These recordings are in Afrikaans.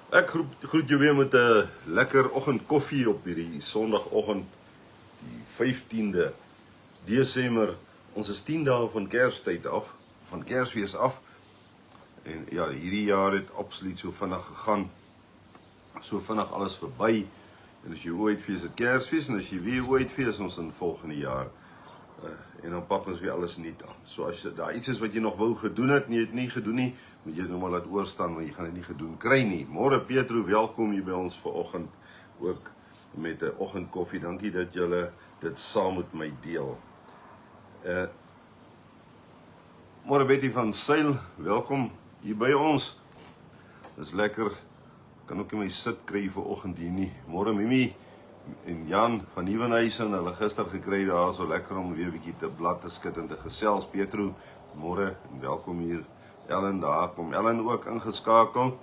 Ek groet jou weer met 'n lekker oggend koffie op hierdie Sondagoggend, die 15de Desember. Ons is 10 dae van Kerstyd af, van Kersfees af. En ja, hierdie jaar het absoluut so vinnig gegaan. So vinnig alles verby. En as jy ooit fees het Kersfees en as jy weer ooit fees ons in volgende jaar. En dan pak ons weer alles nuut aan. So as daar iets is wat jy nog wou gedoen het, nie het nie gedoen nie, moet jy nou maar laat oorstaan, want jy gaan dit nie gedoen kry nie. Môre Petro, welkom hier by ons vanoggend ook met 'n oggendkoffie. Dankie dat julle dit saam met my deel. Môre Betty van Sail, welkom hier by ons. Dis lekker. Kan ook nie my sit kry vanoggend hier nie. Môre Mimi en Jan van Nieuwenhuisen, hulle gister gekry daar, so lekker om weer 'n bietjie te blad te skud en te gesels. Petro, môre en welkom hier. Ellen, daar kom Ellen ook ingeskakel.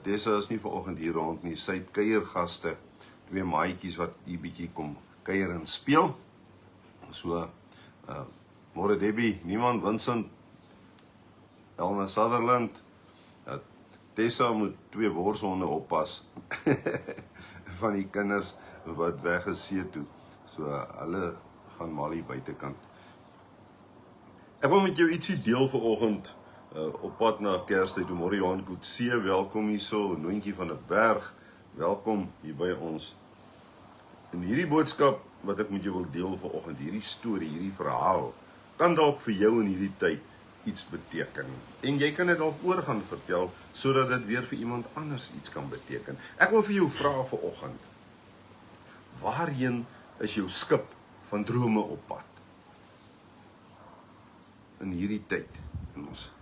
Tessa is nie vanoggend hier rond nie, sy het kuiergaste, twee maatjies wat hier bietjie kom kuier en speel. So, môre Debbie, niemand, Vincent, Elna Sutherland. Tessa moet twee worshonde oppas van die kinders wat weg is see toe. So, hulle gaan mal hier buitekant. Ek wil met jou ietsie deel vanoggend op pad na Kerstyd. Môre Johan Kutse, welkom hierso. Noontjie van 'n berg, welkom hier by ons. En hierdie boodskap wat ek met jou wil deel vanoggend, hierdie storie, hierdie verhaal, kan dalk vir jou in hierdie tyd iets beteken. En jy kan dit dalk oor gaan vertel, sodat dit weer vir iemand anders iets kan beteken. Ek wil vir jou vra vanoggend, waarheen is jou skip van drome op pad? In hierdie tyd, in ons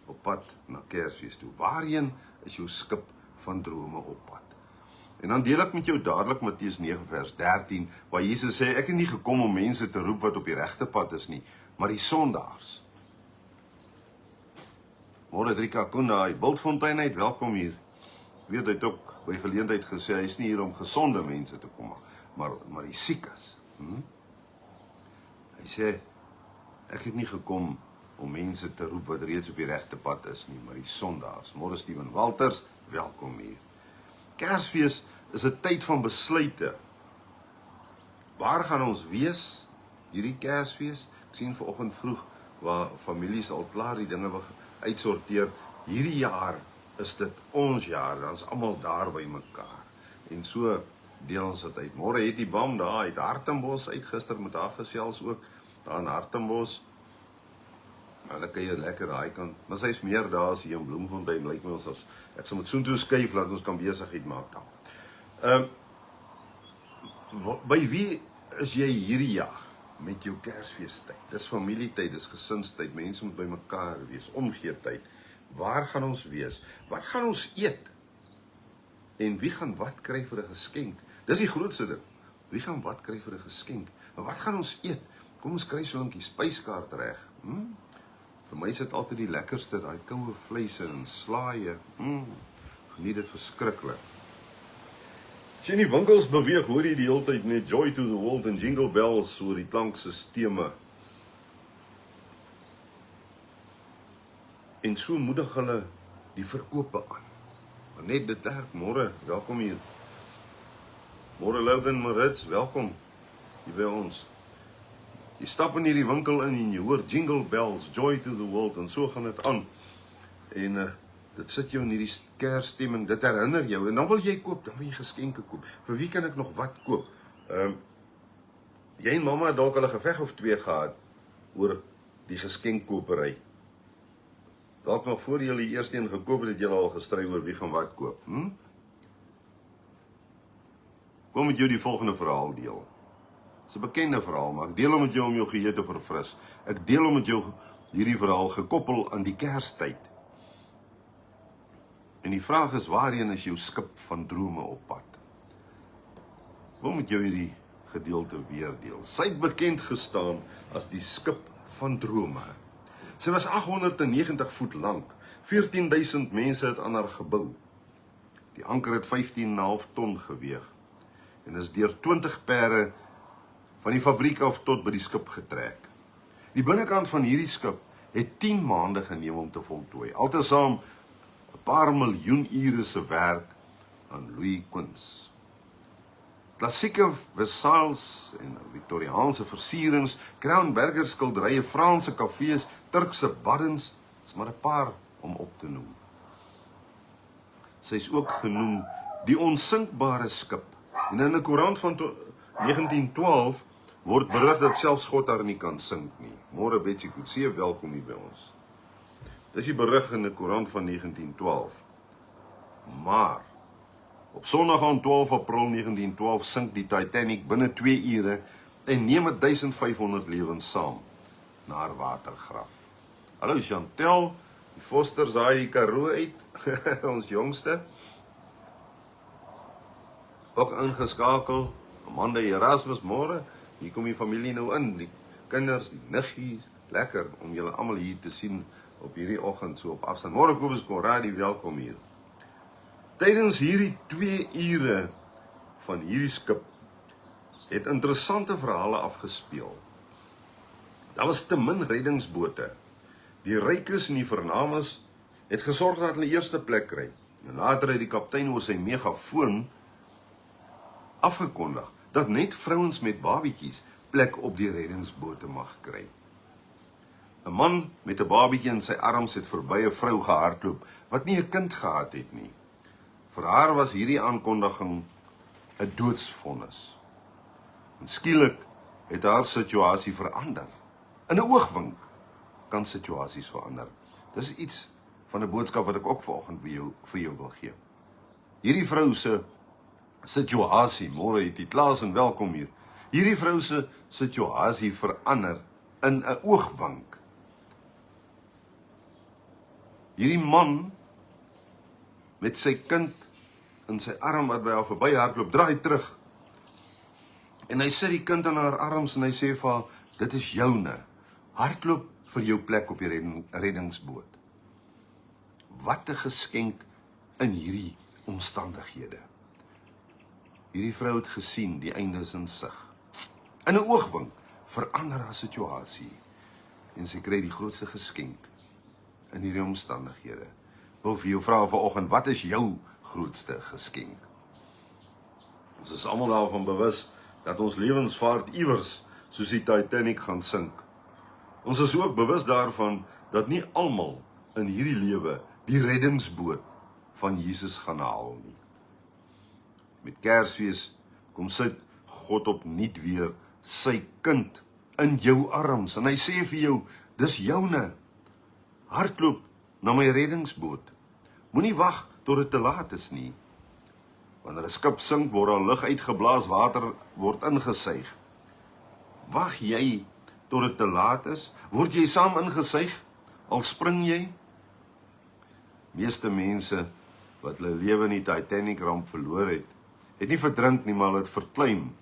op pad na Kersfees toe, waarheen is jou skip van drome op pad? En dan deel ek met jou dadelik Matteus 9 vers 13, waar Jesus sê, ek het nie gekom om mense te roep wat op die regte pad is nie, maar die sondaars. Môre Drika Kunda, uit Bultfontein uit, welkom hier. Weet, hy het ook by geleentheid gesê, hy is nie hier om gesonde mense te kom, maar die siekes. Hy sê, ek het nie gekom om mense te roep wat reeds op die regte pad is nie, maar die sondaars. Môre Steven Walters, welkom hier. Kersfees is 'n tyd van besluite. Waar gaan ons wees hierdie Kersfees? Ek sien vanoggend vroeg waar families al klaar die dinge uitsorteer. Hierdie jaar is dit ons jaar, dan is almal daar by mekaar. En so deel ons dit uit. Môre het die bam daar uit Hartenbos uit gister met haar gesels ook daar in Hartenbos. Hulle kuier lekker daai kant. Maar sy's meer daar as hier in Bloemfontein, lyk my ons as ek sal met soontoe skuif laat ons kan besigheid maak dan. By wie is jy hierdie jaar met jou Kersfeestyd? Dis familietyd, dis gesinstyd, mense moet by mekaar wees, omgee tyd. Waar gaan ons wees? Wat gaan ons eet? En wie gaan wat kry vir 'n geskenk? Dis die grootste ding. Wie gaan wat kry vir 'n geskenk? Maar wat gaan ons eet? Kom ons kry so 'n bietjie spyskaart reg. Vir my is dit altyd die lekkerste, daai koue vleis en slaaie. Geniet dit verskriklik. As jy in die winkels beweeg, hoor jy die hele tyd net Joy to the World en Jingle Bells oor die klankstelsels. En so moedig hulle die verkope aan. Maar net dit werk. Môre, welkom hier. Môre Logan Marits, welkom hier by ons. Jy stap in hierdie winkel in en jy hoor Jingle Bells, Joy to the World en so gaan dit aan. En dit sit jou in hierdie Kersstemming, dit herinner jou en dan wil jy koop, dan wil jy geskenke koop. Vir wie kan ek nog wat koop? Jy en mamma het dalk al 'n geveg of twee gehad oor die geskenkkopery. Dalk nog voor jy die eerste een gekoop het, het jy al gestry oor wie gaan wat koop. Kom met jou die volgende verhaal deel. Dit is 'n bekende verhaal, maar ek deel hom met jou om jou geheue te verfris. Ek deel hom met jou hierdie verhaal gekoppel aan die Kerstyd. En die vraag is, waarheen is jou skip van drome op pad? Ek wil met jou hierdie gedeelte weer deel. Sy het bekend gestaan as die skip van drome. Sy was 890 voet lank, 14.000 mense het aan haar gebou. Die anker het 15,5 ton geweeg en is deur 20 perde van die fabriek af tot by die skip getrek. Die binnekant van hierdie skip het 10 maande geneem om te voltooi. Altesaam 'n paar miljoen ure se werk van Louis Quinze. Klassieke Versailles en Victoriaanse versierings, Crownberger skilderye, Franse kafees, Turkse baddens, is maar 'n paar om op te noem. Sy is ook genoem die onsinkbare skip. En in 'n koerant van 1912 word berig dat selfs God haar nie kan sink nie. Môre Betsy Kutse, welkom hier by ons. Dis die berig in 'n koerant van 1912. Maar op Sondag aan 12 April 1912 sink die Titanic binne 2 ure en neem 1500 lewens saam na haar watergraf. Hallo Chantel, die Fosters daai Karoo uit, ons jongste. Ook ingeskakel, Amanda Erasmus, môre, hier kom die familie nou in, die kinders, die niggies, lekker om julle almal hier te sien op hierdie oggend so op afstand. Môre Kobus Konradi, welkom hier. Tydens hierdie 2 ure van hierdie skip het interessante verhale afgespeel. Daar was te min reddingsbote. Die rykes en die vernames het gesorg dat hulle eerste plek kry. En later het die kaptein oor sy megafoon afgekondig dat net vrouens met babietjies plek op die reddingsbote mag kry. 'n Man met 'n babietjie in sy arms het verby 'n vrou gehardloop wat nie 'n kind gehad het nie. Vir haar was hierdie aankondiging 'n doodsvonnis. En skielik het haar situasie verander. In 'n oogwink kan situasies verander. Dis iets van 'n boodskap wat ek ook vanoggend vir jou wil gee. Hierdie vrou se situasie, môre het die Klaas en welkom hier. Hierdie vrou se situasie verander in 'n oogwink. Hierdie man met sy kind in sy arm wat by haar verby hardloop, draai terug. En hy sit die kind in haar arms en hy sê vir haar, dit is joune. Hardloop vir jou plek op die reddingsboot. Wat 'n geskenk in hierdie omstandighede. Hierdie vrou het gesien, die einde is in sig. In 'n oogwink verander haar situasie. En sy kry die grootste geskenk in hierdie omstandighede. Ek wil vir jou vra vanoggend, wat is jou grootste geskenk? Ons is almal daarvan bewus dat ons lewensvaart iewers soos die Titanic gaan sink. Ons is ook bewus daarvan dat nie almal in hierdie lewe die reddingsboot van Jesus gaan haal nie. Met Kersfees kom sit God opnuut weer sy kind in jou arms en hy sê vir jou, dis joune. Hardloop na my reddingsboot. Moenie wag tot dit te laat is nie. Wanneer 'n skip sink, word daar lug uitgeblaas, water word ingesuig. Wag jy tot dit te laat is? Word jy saam ingesuig? Al spring jy? Meeste mense wat hulle lewe in die Titanic ramp verloor het nie verdrink nie, maar het verkleim.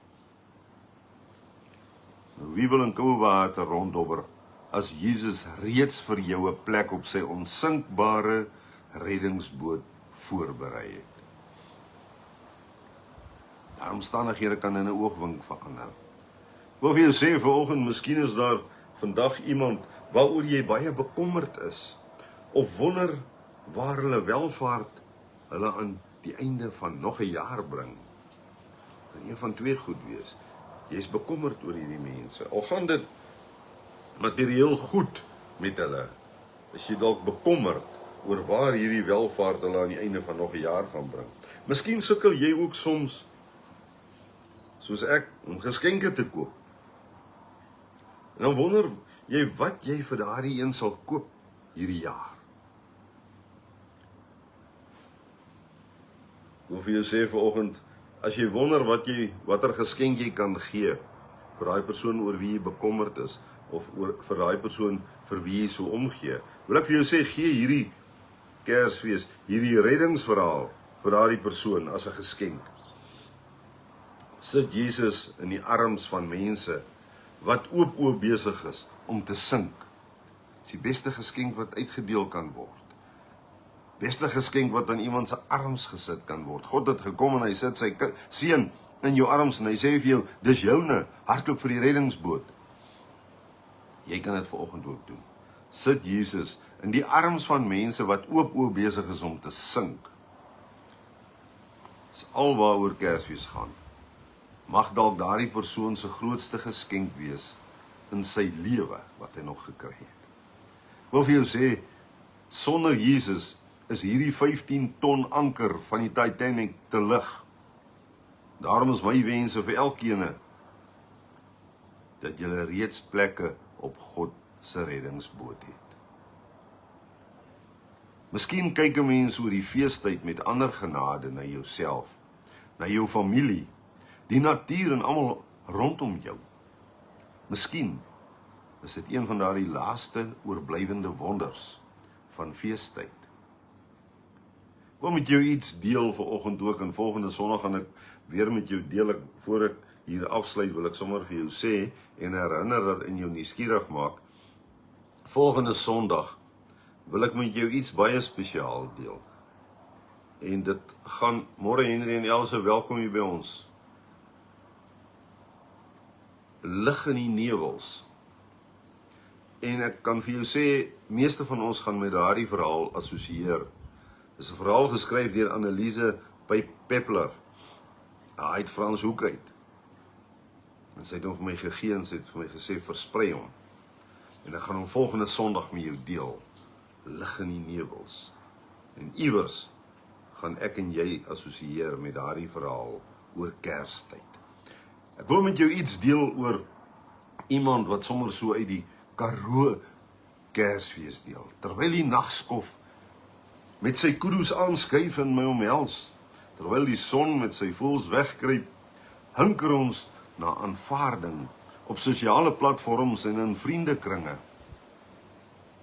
Nou, wie wil in koue water ronddobber as Jesus reeds vir jou 'n plek op sy onsinkbare reddingsboot voorberei het? Die omstandighede kan in 'n oogwink verander. Ek wil vir jou sê vanoggend, miskien is daar vandag iemand waaroor jy baie bekommerd is, of wonder waar hulle welvaart hulle aan die einde van nog 'n jaar bring. En een van twee goed wees. Jy is bekommerd oor hierdie mense. Al gaan dit materieel goed met hulle, is jy dalk bekommerd oor waar hierdie welvaart hulle aan die einde van nog 'n jaar gaan bring. Miskien sukkel jy ook soms, soos ek, om geskenke te koop. En dan wonder jy wat jy vir daardie een sal koop hierdie jaar. Ek wil vir jou sê vanoggend, as jy wonder watter geskenk jy kan gee vir daai persoon oor wie jy bekommerd is, of vir daai persoon vir wie jy so omgee, wil ek vir jou sê, gee hierdie Kersfees, hierdie reddingsverhaal vir daardie persoon as 'n geskenk. Sit Jesus in die arms van mense wat oop besig is om te sink. Dis die beste geskenk wat uitgedeel kan word. Beste geskenk wat aan iemand se arms gesit kan word. God het gekom en hy sit sy seun in jou arms en hy sê vir jou, dis joune, hardloop vir die reddingsboot. Jy kan dit vanoggend ook doen. Sit Jesus in die arms van mense wat oop besig is om te sink. Dis alwaaroor Kersfees gaan. Mag dalk daardie persoon se grootste geskenk wees in sy lewe wat hy nog gekry het. Ek wil vir jou sê, sonder Jesus is hierdie 15 ton anker van die Titanic te lig. Daarom is my wense vir elkeen dat julle reeds plekke op God se reddingsboot het. Miskien kyk 'n mens oor die feestyd met ander genade na jouself, na jou familie, die natuur en almal rondom jou. Miskien is dit een van daardie laaste oorblywende wonders van feestyd. Ek wil met jou iets deel vanoggend ook, en volgende Sondag gaan ek weer met jou deel. Voor ek hier afsluit wil ek sommer vir jou sê en herinner dat in jou nuuskierig maak. Volgende Sondag wil ek met jou iets baie spesiaal deel. En dit gaan, môre Henry en Else, welkom hier by ons. Lig in die nevels. En ek kan vir jou sê, meeste van ons gaan met daardie verhaal assosieer. Dis 'n verhaal geskryf deur Anneliese Peppler. Hy het Frans Hoek uit. En sy het hom vir my gegee en sy het vir my gesê, versprei hom. En ek gaan hom volgende Sondag met jou deel. Lig in die nevels. En iewers gaan ek en jy assosieer met daardie verhaal oor Kerstyd. Ek wil met jou iets deel oor iemand wat sommer so uit die Karoo Kersfees deel. Terwyl die nagskof met sy kudu's aanskuif en my omhels, terwyl die son met sy voëls wegkruip, hinker ons na aanvaarding op sosiale platforms en in vriendekringe.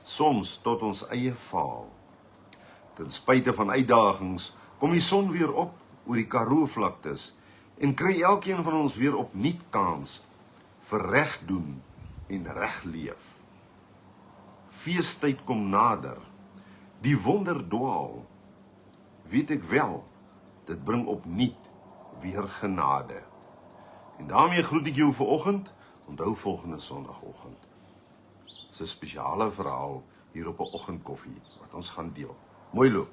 Soms tot ons eie faal. Ten spyte van uitdagings kom die son weer op oor die Karoo vlaktes en kry elkeen van ons weer opnuut kans vir reg doen en reg leef. Feestyd kom nader. Die wonder dwaal. Weet ek wel, dit bring opnuut weer genade. En daarmee groet ek jou vanoggend. Onthou volgende Sondagoggend. Dis 'n spesiale verhaal hier op 'n oggendkoffie wat ons gaan deel. Mooi loop.